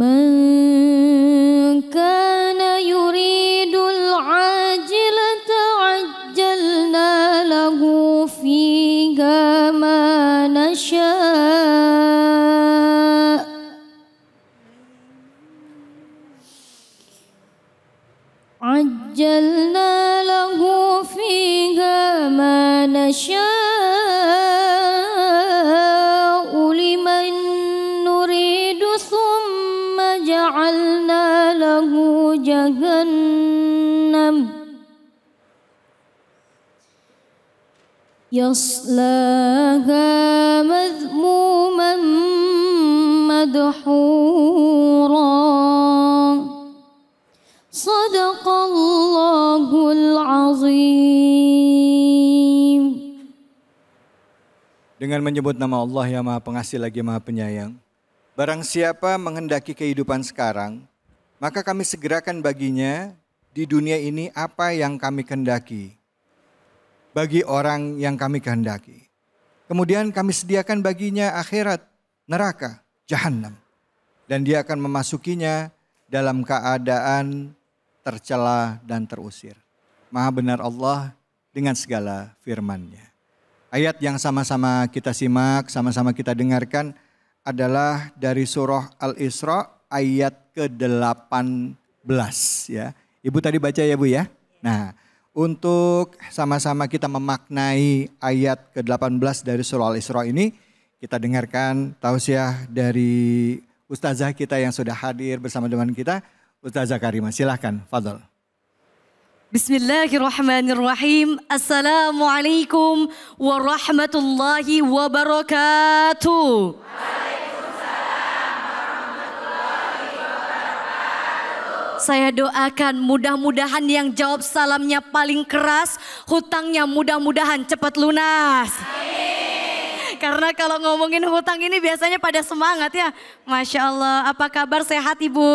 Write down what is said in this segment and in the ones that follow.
Man kana yuridul ajilata ajjalna lahu fiha ma nasha' ajjalna lahu fiha ma nasha'u liman nuridu thumma ja'alna lahu jahannam yaslaha madhmuman madhura. Sadaqallahul azim. Dengan menyebut nama Allah yang Maha Pengasih lagi Maha Penyayang. Barang siapa menghendaki kehidupan sekarang, maka kami segerakan baginya di dunia ini apa yang kami kehendaki. Bagi orang yang kami kehendaki. Kemudian kami sediakan baginya akhirat, neraka, jahanam. Dan dia akan memasukinya dalam keadaan tercela dan terusir. Maha benar Allah dengan segala firman-Nya. Ayat yang sama-sama kita simak, sama-sama kita dengarkan adalah dari surah Al-Isra ayat ke-18 ya. Ibu tadi baca ya Bu ya. Nah, untuk sama-sama kita memaknai ayat ke-18 dari surah Al-Isra ini, kita dengarkan tausiah dari Ustazah kita yang sudah hadir bersama dengan kita, Ustazah Karimah. Silahkan, fadhol. Bismillahirrahmanirrahim. Assalamualaikum warahmatullahi wabarakatuh. Saya doakan mudah-mudahan yang jawab salamnya paling keras, hutangnya mudah-mudahan cepat lunas. Amin. Karena kalau ngomongin hutang ini biasanya pada semangat ya. Masya Allah, apa kabar, sehat Ibu?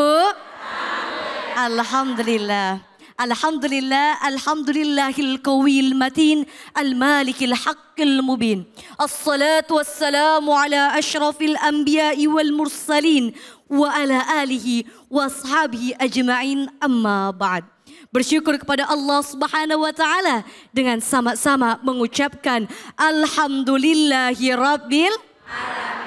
Alhamdulillah. Alhamdulillah, alhamdulillahil qawil matin, al-malikil haqqil mubin. Assalatu wassalamu ala ashrafil anbiya'i wal mursalin wa ala alihi wa ashabihi ajma'in, amma ba'd. Bersyukur kepada Allah Subhanahu wa taala dengan sama-sama mengucapkan alhamdulillahi rabbil alamin.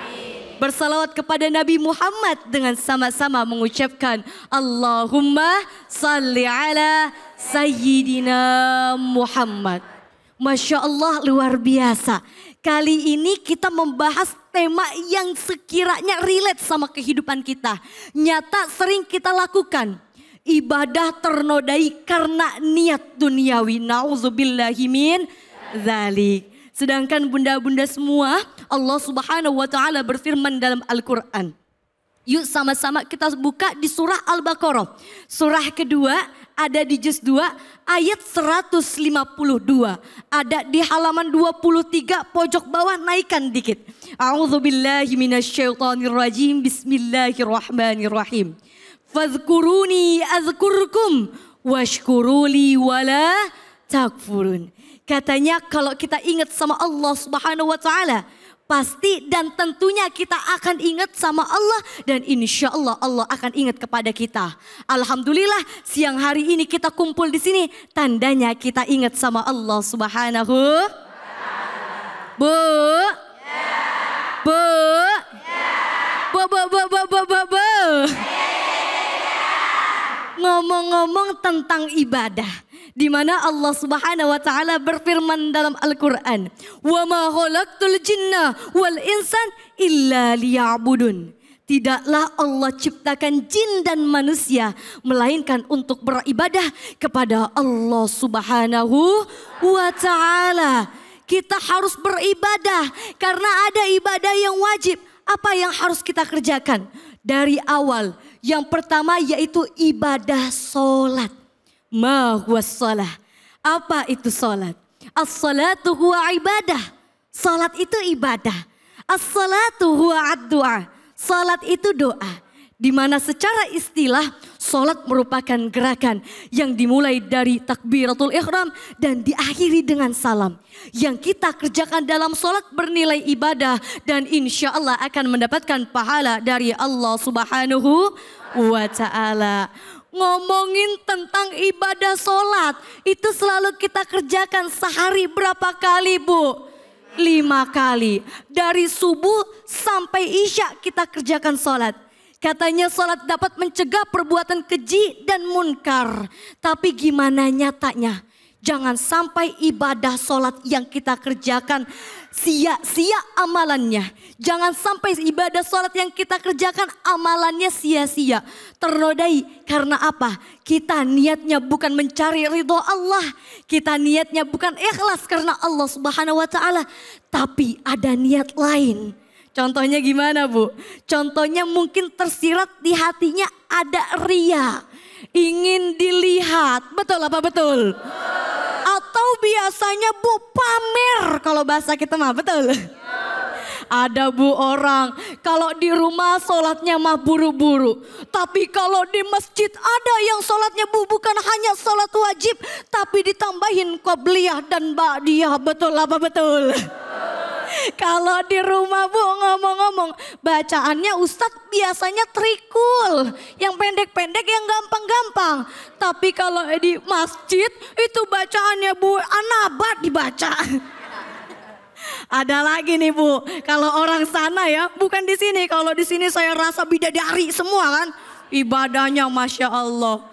Bersalawat kepada Nabi Muhammad dengan sama-sama mengucapkan Allahumma salli ala sayyidina Muhammad. Masya Allah, luar biasa. Kali ini kita membahas tema yang sekiranya relate sama kehidupan kita. Nyata sering kita lakukan. Ibadah ternodai karena niat duniawi. Na'udzubillahi min dzalik. Sedangkan bunda-bunda semua, Allah Subhanahu wa taala berfirman dalam Al-Qur'an. Yuk sama-sama kita buka di surah Al-Baqarah. Surah kedua ada di juz 2 ayat 152. Ada di halaman 23 pojok bawah, naikkan dikit. A'udzubillahi minasyaitonirrajim. Bismillahirrahmanirrahim. Fadhkuruni azkurkum washkuruli wala takfurun. Katanya kalau kita ingat sama Allah Subhanahu wa taala, pasti dan tentunya kita akan ingat sama Allah dan insya Allah Allah akan ingat kepada kita. Alhamdulillah siang hari ini kita kumpul di sini, tandanya kita ingat sama Allah Subhanahu. Bu, bu, bu. Ngomong-ngomong tentang ibadah, di mana Allah Subhanahu wa taala berfirman dalam Al-Qur'an, "Wa ma khalaqtul jinna wal insan illa liya'budun." Tidaklah Allah ciptakan jin dan manusia melainkan untuk beribadah kepada Allah Subhanahu wa taala. Kita harus beribadah karena ada ibadah yang wajib. Apa yang harus kita kerjakan dari awal? Yang pertama yaitu ibadah solat. Ma huwa shalah? Apa itu solat? As-salatu huwa ibadah. Solat itu ibadah. As-salatu huwa ad-du'a. Salat itu doa. Di mana secara istilah Salat merupakan gerakan yang dimulai dari takbiratul ihram dan diakhiri dengan salam. Yang kita kerjakan dalam salat bernilai ibadah dan insya Allah akan mendapatkan pahala dari Allah Subhanahu wa Ta'ala. Ngomongin tentang ibadah sholat, itu selalu kita kerjakan sehari berapa kali Bu? 5 kali. Dari subuh sampai isya kita kerjakan sholat. Katanya sholat dapat mencegah perbuatan keji dan munkar. Tapi gimana nyatanya? Jangan sampai ibadah sholat yang kita kerjakan sia-sia amalannya. Jangan sampai ibadah sholat yang kita kerjakan amalannya sia-sia. Ternodai karena apa? Kita niatnya bukan mencari ridho Allah. Kita niatnya bukan ikhlas karena Allah Subhanahu wa Ta'ala. Tapi ada niat lain. Contohnya gimana Bu? Contohnya mungkin tersirat di hatinya ada ria. Ingin dilihat. Betul apa betul? Atau biasanya Bu pamer kalau bahasa kita mah, betul? Ada Bu orang kalau di rumah sholatnya mah buru-buru. Tapi kalau di masjid ada yang sholatnya Bu bukan hanya sholat wajib. Tapi ditambahin qobliyah dan ba'diyah, betul apa betul? Kalau di rumah Bu ngomong-ngomong bacaannya Ustadz biasanya trikul. Yang pendek-pendek yang gampang-gampang. Tapi kalau di masjid itu bacaannya Bu anabat dibaca. Ada lagi nih Bu. Kalau orang sana ya bukan di sini. Kalau di sini saya rasa bidadari semua kan. Ibadahnya Masya Allah.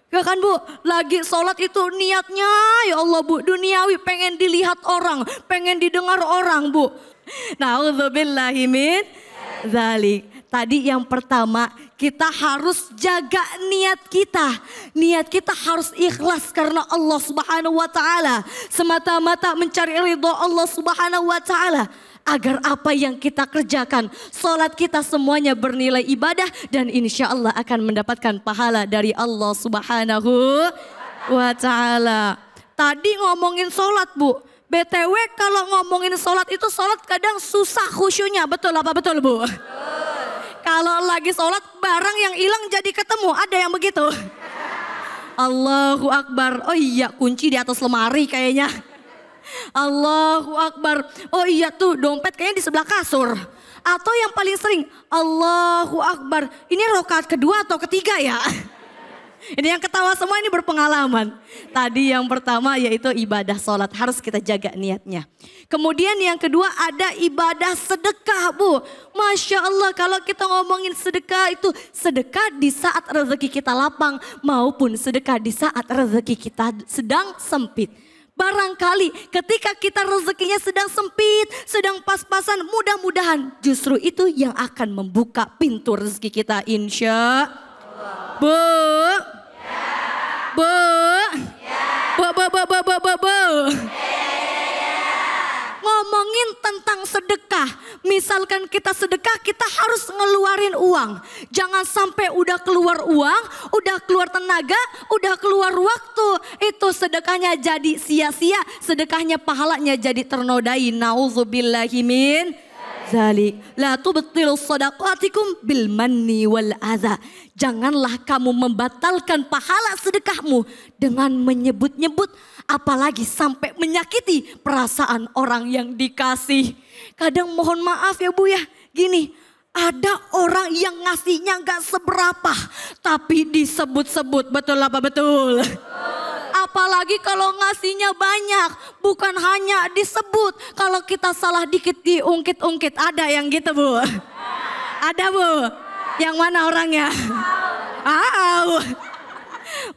Ya kan Bu, lagi sholat itu niatnya ya Allah Bu, duniawi, pengen dilihat orang, pengen didengar orang Bu. Na'udzubillahi min dzalik. Tadi yang pertama kita harus jaga niat kita. Niat kita harus ikhlas karena Allah Subhanahu wa Ta'ala. Semata-mata mencari ridho Allah Subhanahu wa Ta'ala. Agar apa yang kita kerjakan, sholat kita semuanya bernilai ibadah dan insya Allah akan mendapatkan pahala dari Allah Subhanahu wa Ta'ala. Tadi ngomongin sholat Bu, BTW kalau ngomongin sholat itu sholat kadang susah khusyunya, betul apa betul Bu? Kalau lagi sholat barang yang hilang jadi ketemu, ada yang begitu? Allahu Akbar, oh iya kunci di atas lemari kayaknya. Allahu Akbar. Oh iya tuh dompet kayaknya di sebelah kasur. Atau yang paling sering Allahu Akbar. Ini rakaat kedua atau ketiga ya? Ini yang ketawa semua ini berpengalaman. Tadi yang pertama yaitu ibadah sholat. Harus kita jaga niatnya. Kemudian yang kedua ada ibadah sedekah Bu. Masya Allah kalau kita ngomongin sedekah itu sedekah di saat rezeki kita lapang. Maupun sedekah di saat rezeki kita sedang sempit. Barangkali ketika kita rezekinya sedang sempit, sedang pas-pasan, mudah-mudahan justru itu yang akan membuka pintu rezeki kita insya Allah. Bu. Ngomongin tentang sedekah, misalkan kita sedekah kita harus ngeluarin uang. Jangan sampai udah keluar uang, udah keluar tenaga, udah keluar waktu. Itu sedekahnya jadi sia-sia, sedekahnya pahalanya jadi ternodai. Nauzubillahi min dzalik. La tubtilu shadaqatikum bil manni wal adza. Janganlah kamu membatalkan pahala sedekahmu dengan menyebut-nyebut, apalagi sampai menyakiti perasaan orang yang dikasih. Kadang mohon maaf ya Bu ya, gini, ada orang yang ngasihnya gak seberapa, tapi disebut-sebut, betul apa betul? Apalagi kalau ngasihnya banyak, bukan hanya disebut. Kalau kita salah dikit diungkit-ungkit, ada yang gitu Bu? Ada Bu? Yang mana orangnya?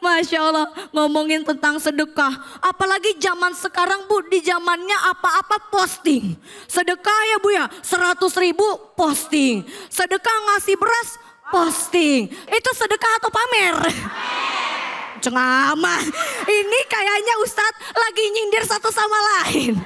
Masya Allah ngomongin tentang sedekah. Apalagi zaman sekarang Bu, di zamannya apa-apa posting. Sedekah ya Bu ya, 100.000 posting. Sedekah ngasih beras posting. Itu sedekah atau pamer? Cengamah. Ini kayaknya Ustadz lagi nyindir satu sama lain.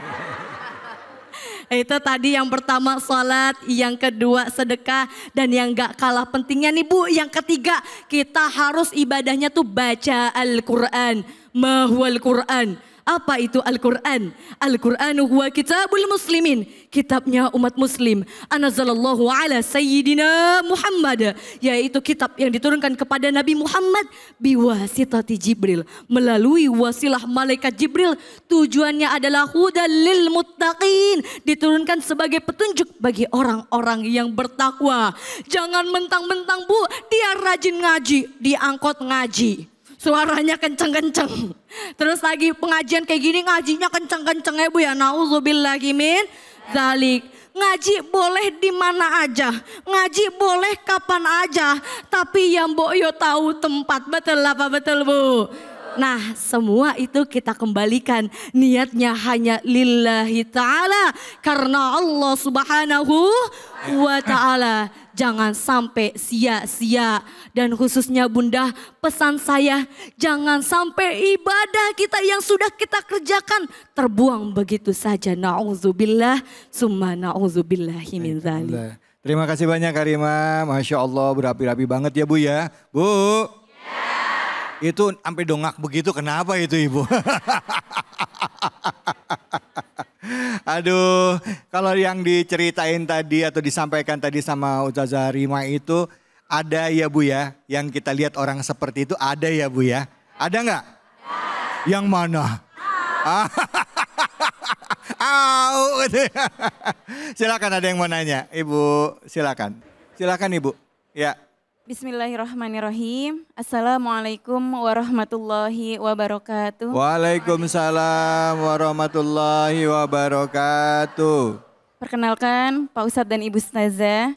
Itu tadi yang pertama sholat, yang kedua sedekah, dan yang gak kalah pentingnya nih Bu, yang ketiga kita harus ibadahnya tuh baca Al-Quran. Mahwal Quran. Apa itu Al-Quran? Al-Quranu huwa kitabul muslimin. Kitabnya umat muslim. Anazzalallahu ala sayyidina Muhammad. Yaitu kitab yang diturunkan kepada Nabi Muhammad. Biwasitati Jibril. Melalui wasilah malaikat Jibril. Tujuannya adalah hudal lil muttaqin. Diturunkan sebagai petunjuk bagi orang-orang yang bertakwa. Jangan mentang-mentang Bu, dia rajin ngaji. Di angkot ngaji. Suaranya kenceng-kenceng. Terus lagi pengajian kayak gini ngajinya kenceng-kenceng ya Bu ya. Nauzubillahi min dzalik. Ngaji boleh di mana aja. Ngaji boleh kapan aja. Tapi yang Mbok yo tahu tempat. Betul apa betul Bu? Nah semua itu kita kembalikan. Niatnya hanya lillahi ta'ala. Karena Allah subhanahu wa ta'ala. Jangan sampai sia-sia. Dan khususnya Bunda, pesan saya jangan sampai ibadah kita yang sudah kita kerjakan terbuang begitu saja. Na'udzubillah, summa na'udzubillahi min dzalik. Terima kasih banyak Karimah, Masya Allah berapi-rapi banget ya Bu ya. Bu, itu sampai dongak begitu kenapa itu Ibu? Aduh, kalau yang diceritain tadi atau disampaikan tadi sama Ustazah Rima itu ada ya Bu ya, yang kita lihat orang seperti itu ada ya Bu ya. Ada nggak? Yang mana? Silakan ada yang mau nanya, Ibu silakan. Silakan Ibu. Ya. Bismillahirrahmanirrahim. Assalamualaikum warahmatullahi wabarakatuh. Waalaikumsalam warahmatullahi wabarakatuh. Perkenalkan Pak Ustadz dan Ibu Ustazah.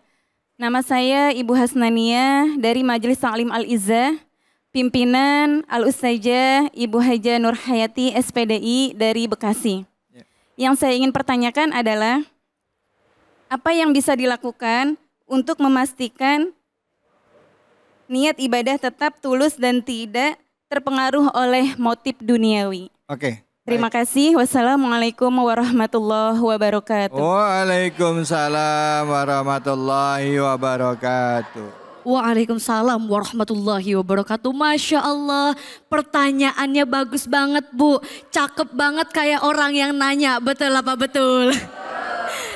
Nama saya Ibu Hasnania dari Majelis Ta'lim Al-Izzah. Pimpinan Al-Ustazah Ibu Haja Nur Hayati SPDI dari Bekasi. Yang saya ingin pertanyakan adalah apa yang bisa dilakukan untuk memastikan niat ibadah tetap tulus dan tidak terpengaruh oleh motif duniawi. Oke. Terima kasih. Wassalamualaikum warahmatullahi wabarakatuh. Waalaikumsalam warahmatullahi wabarakatuh. Waalaikumsalam warahmatullahi wabarakatuh. Masya Allah, pertanyaannya bagus banget Bu. Cakep banget kayak orang yang nanya, betul apa betul?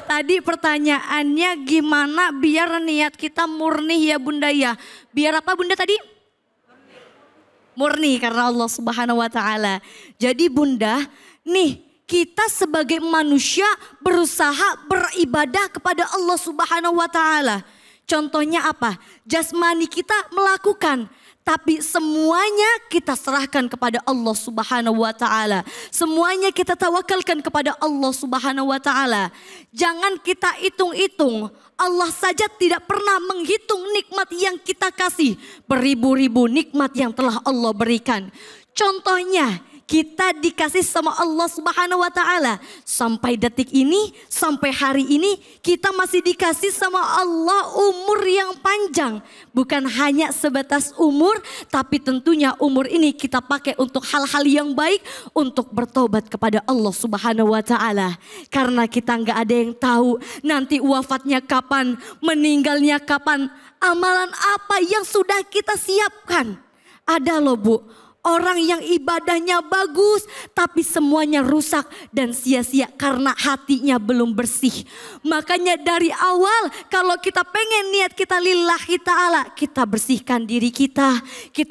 Tadi pertanyaannya gimana biar niat kita murni ya Bunda ya. Biar apa Bunda tadi? Murni karena Allah Subhanahu wa taala. Jadi Bunda, nih kita sebagai manusia berusaha beribadah kepada Allah Subhanahu wa taala. Contohnya apa? Jasmani kita melakukan, tapi semuanya kita serahkan kepada Allah Subhanahu wa taala. Semuanya kita tawakalkan kepada Allah Subhanahu wa taala. Jangan kita hitung-hitung. Allah saja tidak pernah menghitung nikmat yang kita kasih. Beribu-ribu nikmat yang telah Allah berikan. Contohnya, kita dikasih sama Allah Subhanahu wa taala. Sampai detik ini, sampai hari ini kita masih dikasih sama Allah umur yang panjang. Bukan hanya sebatas umur, tapi tentunya umur ini kita pakai untuk hal-hal yang baik, untuk bertobat kepada Allah Subhanahu wa taala. Karena kita nggak ada yang tahu nanti wafatnya kapan, meninggalnya kapan, amalan apa yang sudah kita siapkan. Ada loh Bu, orang yang ibadahnya bagus tapi semuanya rusak dan sia-sia karena hatinya belum bersih. Makanya dari awal kalau kita pengen niat kita lillahi ta'ala, kita bersihkan diri kita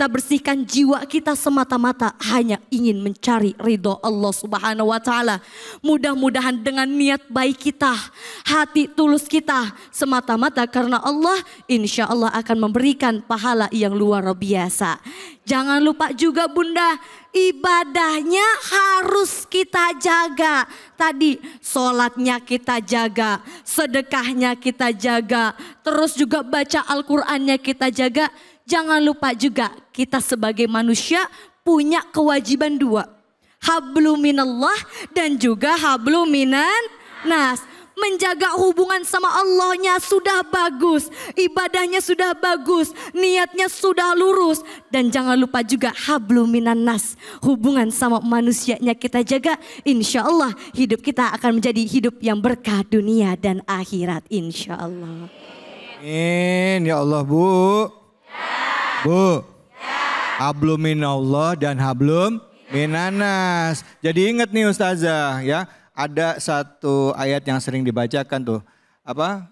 bersihkan jiwa kita semata-mata hanya ingin mencari ridho Allah Subhanahu wa taala. Mudah-mudahan dengan niat baik kita, hati tulus kita semata-mata karena Allah, insya Allah akan memberikan pahala yang luar biasa. Jangan lupa juga Bunda, ibadahnya harus kita jaga. Tadi sholatnya kita jaga, sedekahnya kita jaga, terus juga baca Al-Qur'annya kita jaga. Jangan lupa juga kita sebagai manusia punya kewajiban dua. Hablum minallah dan juga hablum minan nas. Menjaga hubungan sama Allahnya sudah bagus, ibadahnya sudah bagus, niatnya sudah lurus. Dan jangan lupa juga hablum minan nas, hubungan sama manusianya kita jaga. Insya Allah hidup kita akan menjadi hidup yang berkah dunia dan akhirat insya Allah. Amin ya Allah Bu. Bu, hablum minallah dan hablum minanas. Jadi ingat nih Ustazah ya, ada satu ayat yang sering dibacakan tuh. Apa?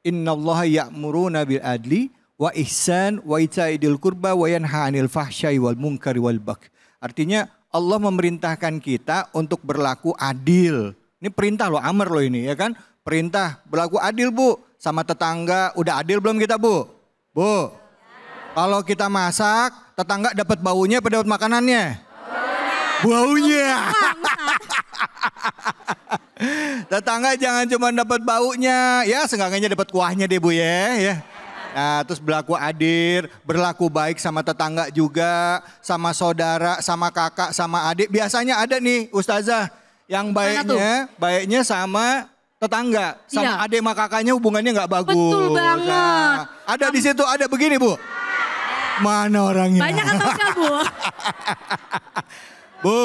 Innallaha ya'muruna bil adli wa ihsan wa itaidil qurba wa yanha 'anil fahsya'i wal munkari wal baghi. Artinya Allah memerintahkan kita untuk berlaku adil. Ini perintah loh, amar loh ini ya kan. Perintah berlaku adil Bu. Sama tetangga, udah adil belum kita Bu? Bu. Kalau kita masak, tetangga dapat baunya apa dapat makanannya? Baunya. Tetangga jangan cuma dapat baunya, ya seenggaknya dapat kuahnya deh Bu ya. Nah, terus berlaku adil, berlaku baik sama tetangga juga, sama saudara, sama kakak, sama adik. Biasanya ada nih Ustazah yang baiknya sama tetangga, sama adik sama kakaknya hubungannya nggak bagus. Betul banget. Nah, ada di situ, ada begini Bu. Mana orangnya? Banyak atau enggak Bu? Bu,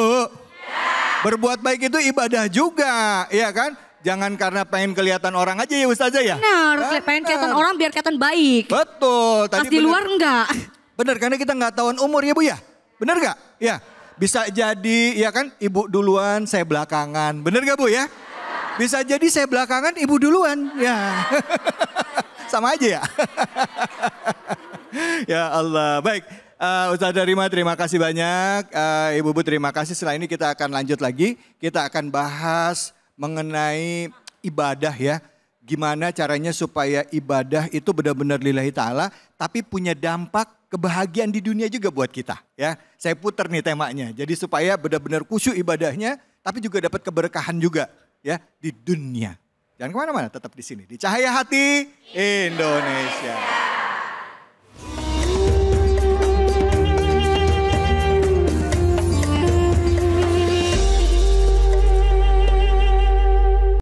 berbuat baik itu ibadah juga, ya kan? Jangan karena pengen kelihatan orang aja ya Ustazah ya. Benar, pengen kelihatan orang biar kelihatan baik. Betul. Pas di luar enggak. Benar, karena kita nggak tahuan umur ya Bu ya. Benar nggak? Ya, bisa jadi ya kan ibu duluan, saya belakangan. Benar nggak Bu ya? Bisa jadi saya belakangan, ibu duluan. Ya, sama aja ya. Ya Allah, baik. Ustazah Rima terima kasih banyak. Ibu Bu terima kasih. Setelah ini kita akan lanjut lagi. Kita akan bahas mengenai ibadah ya. Gimana caranya supaya ibadah itu benar-benar lillahi ta'ala. Tapi punya dampak kebahagiaan di dunia juga buat kita ya. Saya putar nih temanya. Jadi supaya benar-benar khusyuk ibadahnya. Tapi juga dapat keberkahan juga ya di dunia. Jangan kemana-mana, tetap di sini. Di Cahaya Hati Indonesia.